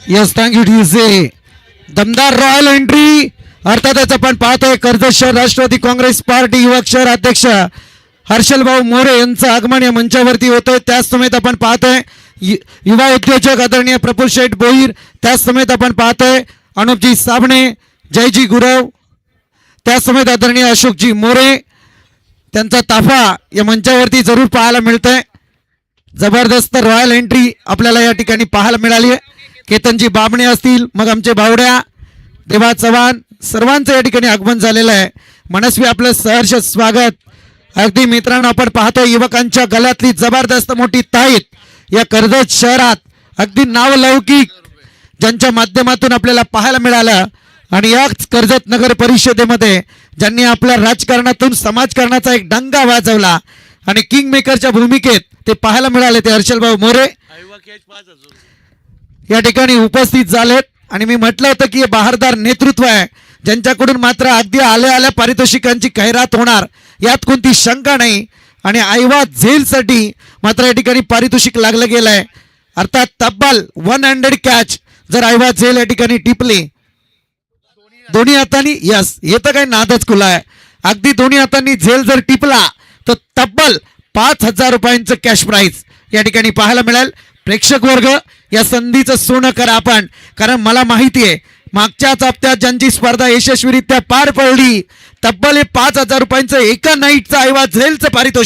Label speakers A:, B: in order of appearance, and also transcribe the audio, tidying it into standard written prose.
A: Yes thank you टीसे. दमदार royal entry अर्थातच आपण पाहतोय कर्जत शहर राष्ट्रवादी काँग्रेस पार्टी युवक शहर अध्यक्ष हर्षल भाऊ मोरे यांचं आगमन या मंचावरती होतंय. त्याच समेत आपण पाहतोय युवा उद्योजक आदरणीय प्रफुल्ल शेठ भोईर. त्याच समेत आपण पाहतोय अनुपजी साबणे, जयजी गुरव, त्याच समेत आदरणीय अशोकजी मोरे. त्यांचा ताफा या मंचावरती जरूर पाहायला मिळतंय. जबरदस्त रॉयल एंट्री आपल्याला या ठिकाणी पाहायला मिळाली आहे. केतनजी बाबणे असतील, मग आमचे भावड्या, देवा चव्हाण, सर्वांचं या ठिकाणी आगमन झालेलं आहे. मनस्वी आपलं सहर्ष स्वागत. अगदी मित्रांनो, आपण पाहतो युवकांच्या गळ्यातली जबरदस्त मोठी ताईत या कर्जत शहरात अगदी नावलौकिक ज्यांच्या माध्यमातून आपल्याला पाहायला मिळालं. आणि याच कर्जत नगर परिषदेमध्ये ज्यांनी आपल्या राजकारणातून समाजकारणाचा एक डंगा वाजवला आणि किंग मेकरच्या भूमिकेत ते पाहायला मिळाले ते हर्षल भाऊ मोरे या ठिकाणी उपस्थित झालेत. आणि मी म्हटलं होतं की हे बहारदार नेतृत्व आहे ज्यांच्याकडून मात्र अगदी आल्या आल्या पारितोषिकांची खैरात होणार यात कोणती शंका नाही. आणि आयवा झेलसाठी मात्र या ठिकाणी पारितोषिक लागलं गेलं आहे. अर्थात तब्बल 100 कॅच जर आयवा झेल या ठिकाणी टिपली दोन्ही हातांनी, यस हे तर काही नादच खुला आहे. अगदी दोन्ही हातांनी झेल जर टिपला तर तब्बल 5,000 रुपयांचं कॅश प्राईज या ठिकाणी पाहायला मिळेल. प्रेक्षक वर्ग या संधीचं सोनं करा आपण, कारण मला माहिती आहे मागच्याच हप्त्यात ज्यांची स्पर्धा यशस्वीरित्या पार पडली तब्बल 5,000 रुपयांचं एका नाईटचं आयवा झेलचं पारितोषिक